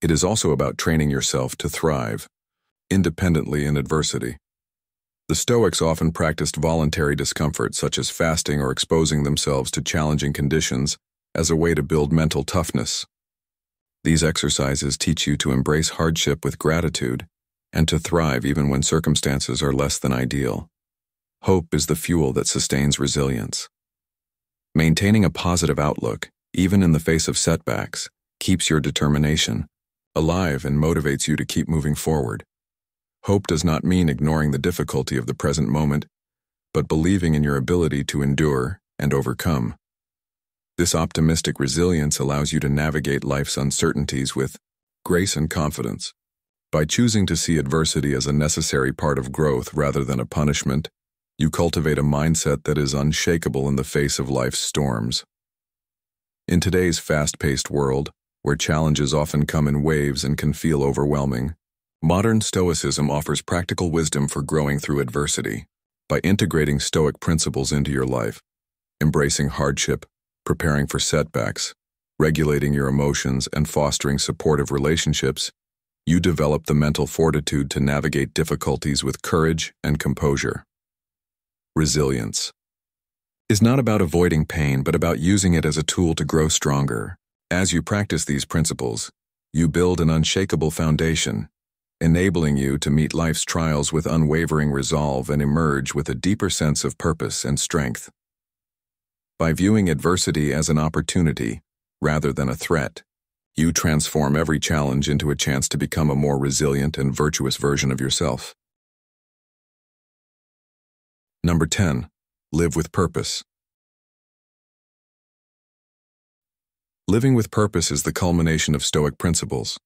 It is also about training yourself to thrive independently in adversity. The Stoics often practiced voluntary discomfort, such as fasting or exposing themselves to challenging conditions, as a way to build mental toughness. These exercises teach you to embrace hardship with gratitude and to thrive even when circumstances are less than ideal. Hope is the fuel that sustains resilience. Maintaining a positive outlook, even in the face of setbacks, keeps your determination alive and motivates you to keep moving forward. Hope does not mean ignoring the difficulty of the present moment, but believing in your ability to endure and overcome. This optimistic resilience allows you to navigate life's uncertainties with grace and confidence. By choosing to see adversity as a necessary part of growth rather than a punishment, you cultivate a mindset that is unshakable in the face of life's storms. In today's fast-paced world, where challenges often come in waves and can feel overwhelming, modern Stoicism offers practical wisdom for growing through adversity. By integrating Stoic principles into your life, embracing hardship, preparing for setbacks, regulating your emotions, and fostering supportive relationships, you develop the mental fortitude to navigate difficulties with courage and composure. Resilience is not about avoiding pain, but about using it as a tool to grow stronger. As you practice these principles, you build an unshakable foundation, enabling you to meet life's trials with unwavering resolve and emerge with a deeper sense of purpose and strength. By viewing adversity as an opportunity rather than a threat, you transform every challenge into a chance to become a more resilient and virtuous version of yourself. Number 10. Live with purpose. Living with purpose is the culmination of Stoic principles,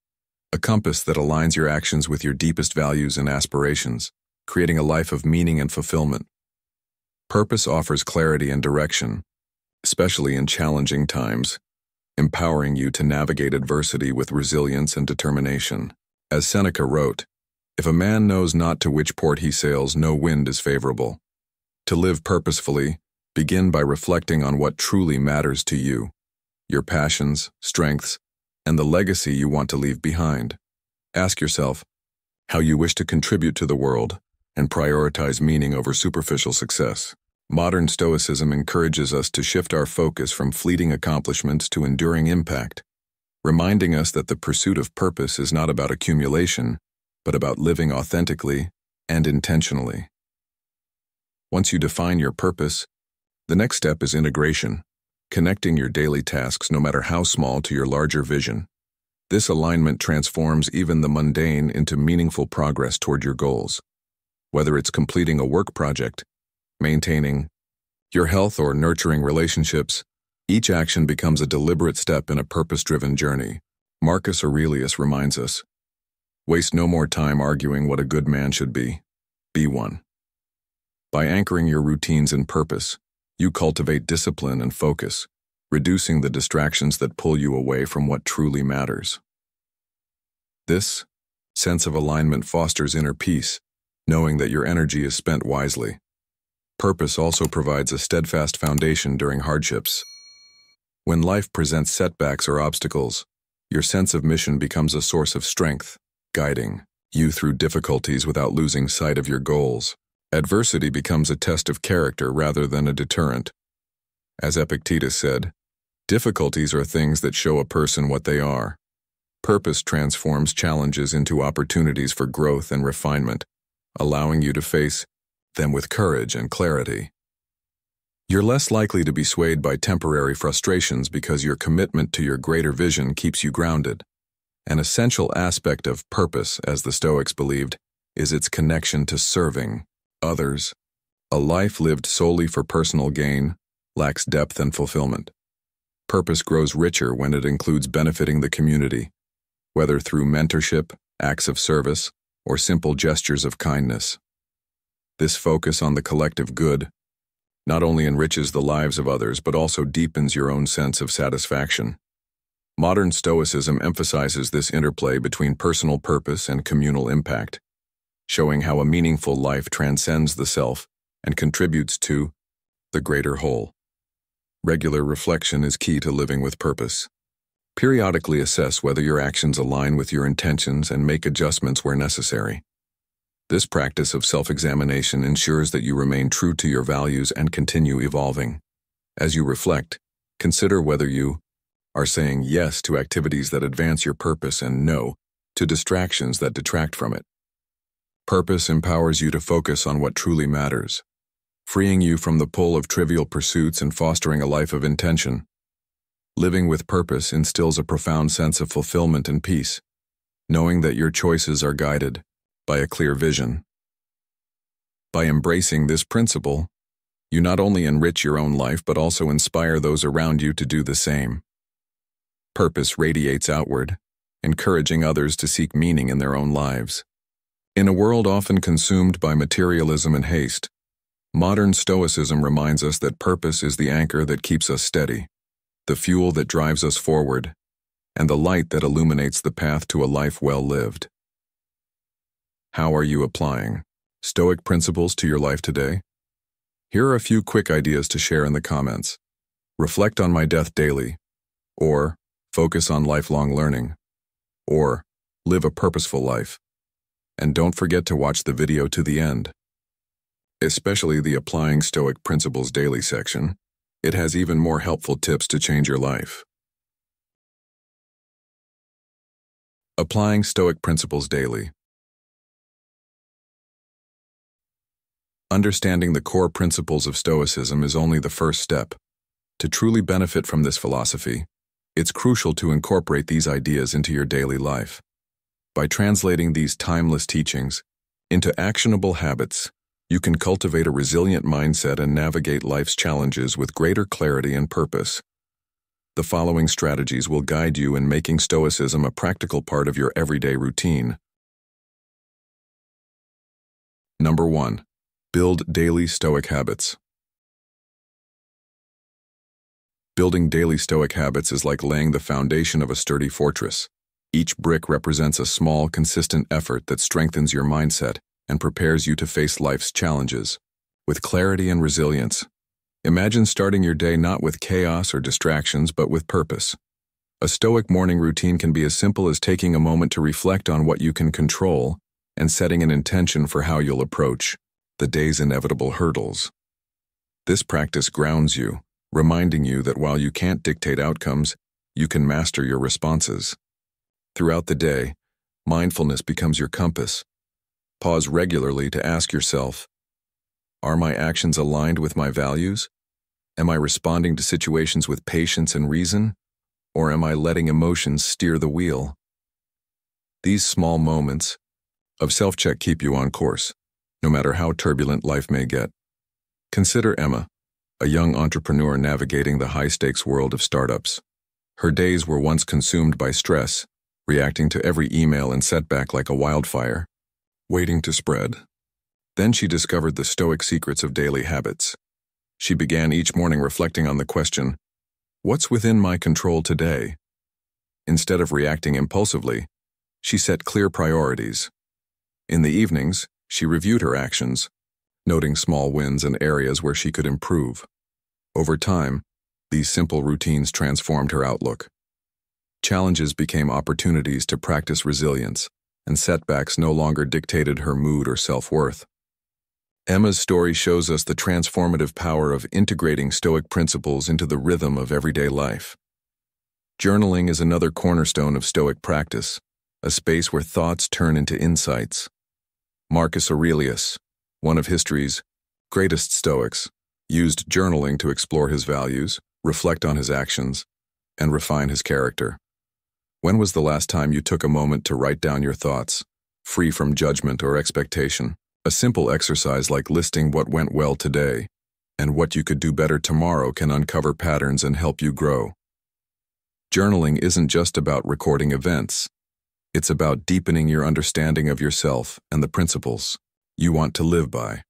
a compass that aligns your actions with your deepest values and aspirations, creating a life of meaning and fulfillment. Purpose offers clarity and direction, especially in challenging times, empowering you to navigate adversity with resilience and determination. As Seneca wrote, "If a man knows not to which port he sails, no wind is favorable." To live purposefully, begin by reflecting on what truly matters to you, your passions, strengths, and the legacy you want to leave behind. Ask yourself how you wish to contribute to the world and prioritize meaning over superficial success. Modern Stoicism encourages us to shift our focus from fleeting accomplishments to enduring impact, reminding us that the pursuit of purpose is not about accumulation, but about living authentically and intentionally. Once you define your purpose, the next step is integration, connecting your daily tasks, no matter how small, to your larger vision. This alignment transforms even the mundane into meaningful progress toward your goals. Whether it's completing a work project, maintaining your health, or nurturing relationships, each action becomes a deliberate step in a purpose-driven journey. Marcus Aurelius reminds us, "Waste no more time arguing what a good man should be. Be one." By anchoring your routines in purpose, you cultivate discipline and focus, reducing the distractions that pull you away from what truly matters. This sense of alignment fosters inner peace, knowing that your energy is spent wisely. Purpose also provides a steadfast foundation during hardships. When life presents setbacks or obstacles, your sense of mission becomes a source of strength, guiding you through difficulties without losing sight of your goals. Adversity becomes a test of character rather than a deterrent. As Epictetus said, "Difficulties are things that show a person what they are." Purpose transforms challenges into opportunities for growth and refinement, allowing you to face them with courage and clarity. You're less likely to be swayed by temporary frustrations because your commitment to your greater vision keeps you grounded. An essential aspect of purpose, as the Stoics believed, is its connection to serving others. A life lived solely for personal gain lacks depth and fulfillment. Purpose grows richer when it includes benefiting the community, whether through mentorship, acts of service, or simple gestures of kindness. This focus on the collective good not only enriches the lives of others but also deepens your own sense of satisfaction. Modern Stoicism emphasizes this interplay between personal purpose and communal impact, showing how a meaningful life transcends the self and contributes to the greater whole. Regular reflection is key to living with purpose. Periodically assess whether your actions align with your intentions and make adjustments where necessary. This practice of self-examination ensures that you remain true to your values and continue evolving. As you reflect, consider whether you are saying yes to activities that advance your purpose and no to distractions that detract from it. Purpose empowers you to focus on what truly matters, freeing you from the pull of trivial pursuits and fostering a life of intention. Living with purpose instills a profound sense of fulfillment and peace, knowing that your choices are guided by a clear vision. By embracing this principle, you not only enrich your own life but also inspire those around you to do the same. Purpose radiates outward, encouraging others to seek meaning in their own lives. In a world often consumed by materialism and haste, modern Stoicism reminds us that purpose is the anchor that keeps us steady, the fuel that drives us forward, and the light that illuminates the path to a life well lived. How are you applying Stoic principles to your life today? Here are a few quick ideas to share in the comments. Reflect on my death daily, or focus on lifelong learning, or live a purposeful life. And don't forget to watch the video to the end. Especially the Applying Stoic Principles Daily section. It has even more helpful tips to change your life. Applying Stoic Principles Daily. Understanding the core principles of Stoicism is only the first step. To truly benefit from this philosophy, it's crucial to incorporate these ideas into your daily life. By translating these timeless teachings into actionable habits, you can cultivate a resilient mindset and navigate life's challenges with greater clarity and purpose. The following strategies will guide you in making Stoicism a practical part of your everyday routine. Number 1. Build daily Stoic habits. Building daily Stoic habits is like laying the foundation of a sturdy fortress. Each brick represents a small, consistent effort that strengthens your mindset and prepares you to face life's challenges with clarity and resilience. Imagine starting your day not with chaos or distractions, but with purpose. A Stoic morning routine can be as simple as taking a moment to reflect on what you can control and setting an intention for how you'll approach the day's inevitable hurdles. This practice grounds you, reminding you that while you can't dictate outcomes, you can master your responses. Throughout the day, mindfulness becomes your compass. Pause regularly to ask yourself, are my actions aligned with my values? Am I responding to situations with patience and reason? Or am I letting emotions steer the wheel? These small moments of self-check keep you on course, no matter how turbulent life may get. Consider Emma, a young entrepreneur navigating the high-stakes world of startups. Her days were once consumed by stress, reacting to every email and setback like a wildfire, waiting to spread. Then she discovered the Stoic secrets of daily habits. She began each morning reflecting on the question, what's within my control today? Instead of reacting impulsively, she set clear priorities. In the evenings, she reviewed her actions, noting small wins and areas where she could improve. Over time, these simple routines transformed her outlook. Challenges became opportunities to practice resilience, and setbacks no longer dictated her mood or self-worth. Emma's story shows us the transformative power of integrating Stoic principles into the rhythm of everyday life. Journaling is another cornerstone of Stoic practice, a space where thoughts turn into insights. Marcus Aurelius, one of history's greatest Stoics, used journaling to explore his values, reflect on his actions, and refine his character. When was the last time you took a moment to write down your thoughts, free from judgment or expectation? A simple exercise like listing what went well today and what you could do better tomorrow can uncover patterns and help you grow. Journaling isn't just about recording events. It's about deepening your understanding of yourself and the principles you want to live by.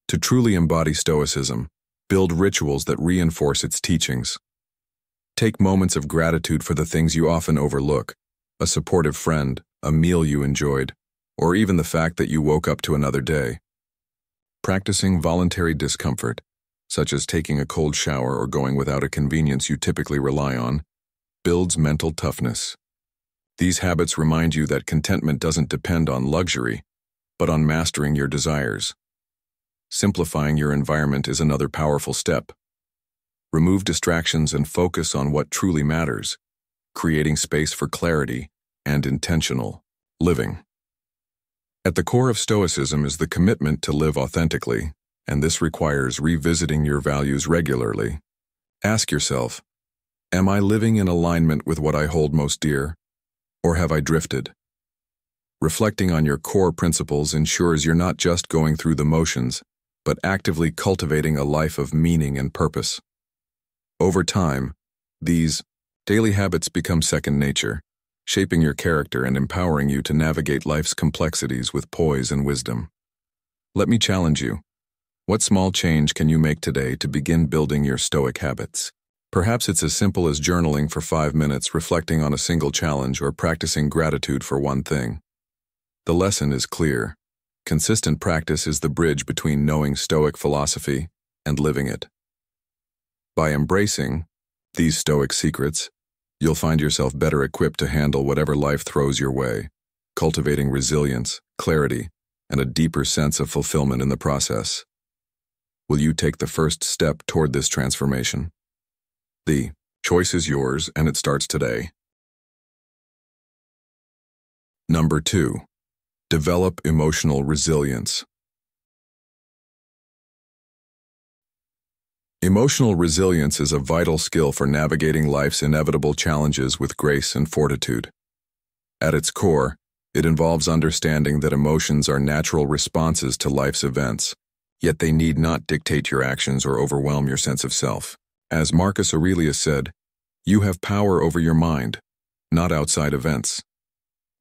To truly embody Stoicism, build rituals that reinforce its teachings. Take moments of gratitude for the things you often overlook, a supportive friend, a meal you enjoyed, or even the fact that you woke up to another day. Practicing voluntary discomfort, such as taking a cold shower or going without a convenience you typically rely on, builds mental toughness. These habits remind you that contentment doesn't depend on luxury, but on mastering your desires. Simplifying your environment is another powerful step. Remove distractions and focus on what truly matters, creating space for clarity and intentional living. At the core of Stoicism is the commitment to live authentically, and this requires revisiting your values regularly. Ask yourself, am I living in alignment with what I hold most dear, or have I drifted? Reflecting on your core principles ensures you're not just going through the motions, but actively cultivating a life of meaning and purpose. Over time, these daily habits become second nature, shaping your character and empowering you to navigate life's complexities with poise and wisdom. Let me challenge you. What small change can you make today to begin building your Stoic habits? Perhaps it's as simple as journaling for 5 minutes, reflecting on a single challenge, or practicing gratitude for one thing. The lesson is clear. Consistent practice is the bridge between knowing Stoic philosophy and living it. By embracing these Stoic secrets, you'll find yourself better equipped to handle whatever life throws your way, cultivating resilience, clarity, and a deeper sense of fulfillment in the process. Will you take the first step toward this transformation? The choice is yours, and it starts today. Number 2. Develop emotional resilience. Emotional resilience is a vital skill for navigating life's inevitable challenges with grace and fortitude. At its core, it involves understanding that emotions are natural responses to life's events, yet they need not dictate your actions or overwhelm your sense of self. As Marcus Aurelius said, you have power over your mind, not outside events.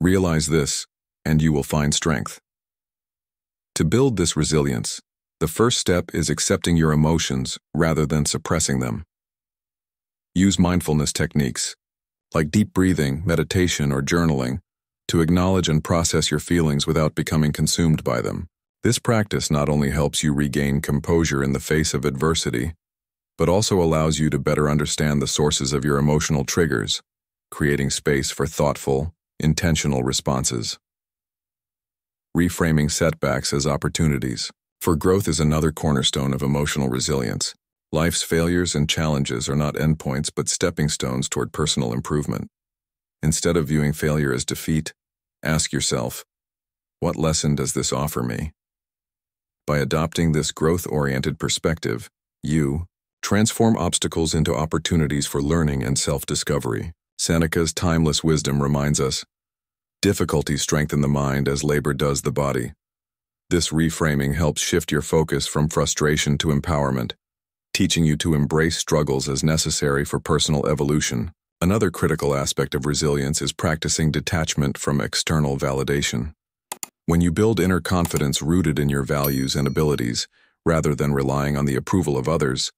Realize this, and you will find strength. To build this resilience, the first step is accepting your emotions rather than suppressing them. Use mindfulness techniques, like deep breathing, meditation, or journaling, to acknowledge and process your feelings without becoming consumed by them. This practice not only helps you regain composure in the face of adversity, but also allows you to better understand the sources of your emotional triggers, creating space for thoughtful, intentional responses. Reframing setbacks as opportunities. For growth is another cornerstone of emotional resilience. Life's failures and challenges are not endpoints but stepping stones toward personal improvement. Instead of viewing failure as defeat, ask yourself, what lesson does this offer me? By adopting this growth-oriented perspective, you transform obstacles into opportunities for learning and self-discovery. Seneca's timeless wisdom reminds us, difficulties strengthen the mind as labor does the body. This reframing helps shift your focus from frustration to empowerment, teaching you to embrace struggles as necessary for personal evolution. Another critical aspect of resilience is practicing detachment from external validation. When you build inner confidence rooted in your values and abilities, rather than relying on the approval of others,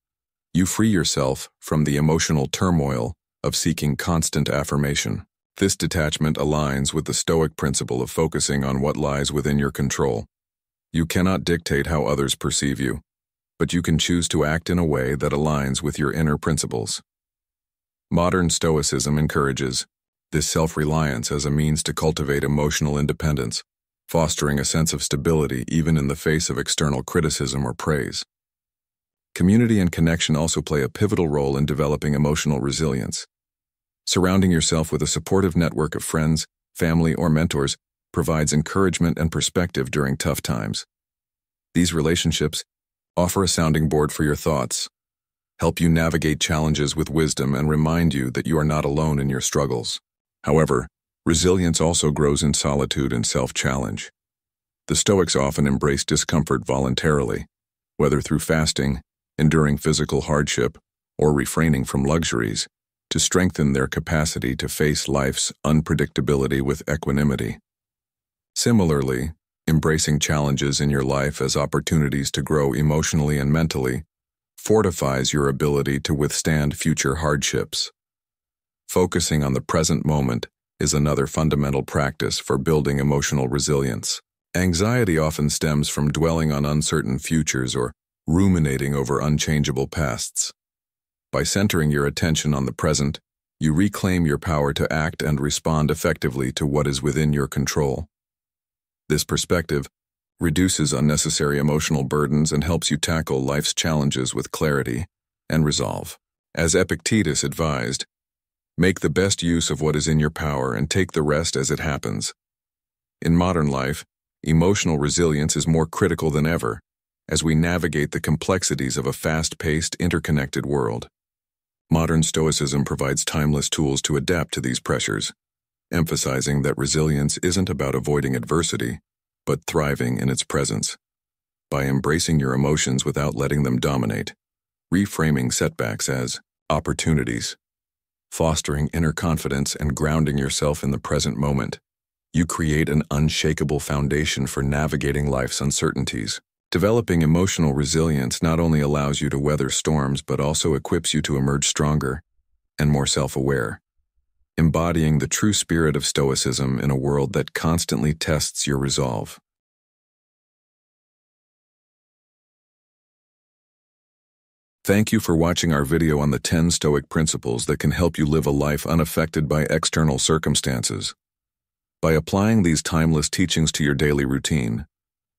you free yourself from the emotional turmoil of seeking constant affirmation. This detachment aligns with the Stoic principle of focusing on what lies within your control. You cannot dictate how others perceive you, but you can choose to act in a way that aligns with your inner principles. Modern Stoicism encourages this self-reliance as a means to cultivate emotional independence, fostering a sense of stability even in the face of external criticism or praise. Community and connection also play a pivotal role in developing emotional resilience. Surrounding yourself with a supportive network of friends, family, or mentors provides encouragement and perspective during tough times. These relationships offer a sounding board for your thoughts, help you navigate challenges with wisdom, and remind you that you are not alone in your struggles. However, resilience also grows in solitude and self-challenge. The Stoics often embrace discomfort voluntarily, whether through fasting, enduring physical hardship, or refraining from luxuries, to strengthen their capacity to face life's unpredictability with equanimity. Similarly, embracing challenges in your life as opportunities to grow emotionally and mentally fortifies your ability to withstand future hardships. Focusing on the present moment is another fundamental practice for building emotional resilience. Anxiety often stems from dwelling on uncertain futures or ruminating over unchangeable pasts. By centering your attention on the present, you reclaim your power to act and respond effectively to what is within your control. This perspective reduces unnecessary emotional burdens and helps you tackle life's challenges with clarity and resolve. As Epictetus advised, make the best use of what is in your power and take the rest as it happens. In modern life, emotional resilience is more critical than ever as we navigate the complexities of a fast-paced, interconnected world. Modern Stoicism provides timeless tools to adapt to these pressures, emphasizing that resilience isn't about avoiding adversity, but thriving in its presence. By embracing your emotions without letting them dominate, reframing setbacks as opportunities, fostering inner confidence and grounding yourself in the present moment, you create an unshakable foundation for navigating life's uncertainties. Developing emotional resilience not only allows you to weather storms but also equips you to emerge stronger and more self-aware, embodying the true spirit of Stoicism in a world that constantly tests your resolve. Thank you for watching our video on the 10 Stoic principles that can help you live a life unaffected by external circumstances. By applying these timeless teachings to your daily routine,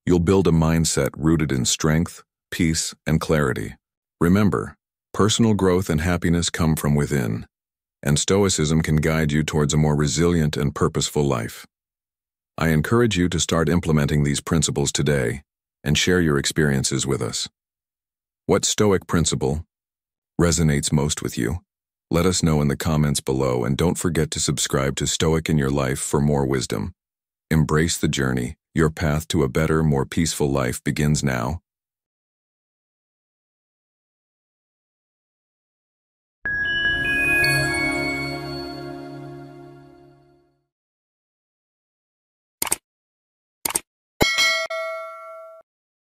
you'll build a mindset rooted in strength, peace, and clarity. Remember, personal growth and happiness come from within, and Stoicism can guide you towards a more resilient and purposeful life. I encourage you to start implementing these principles today and share your experiences with us. What Stoic principle resonates most with you? Let us know in the comments below, and don't forget to subscribe to Stoic in Your Life for more wisdom. Embrace the journey. Your path to a better, more peaceful life begins now.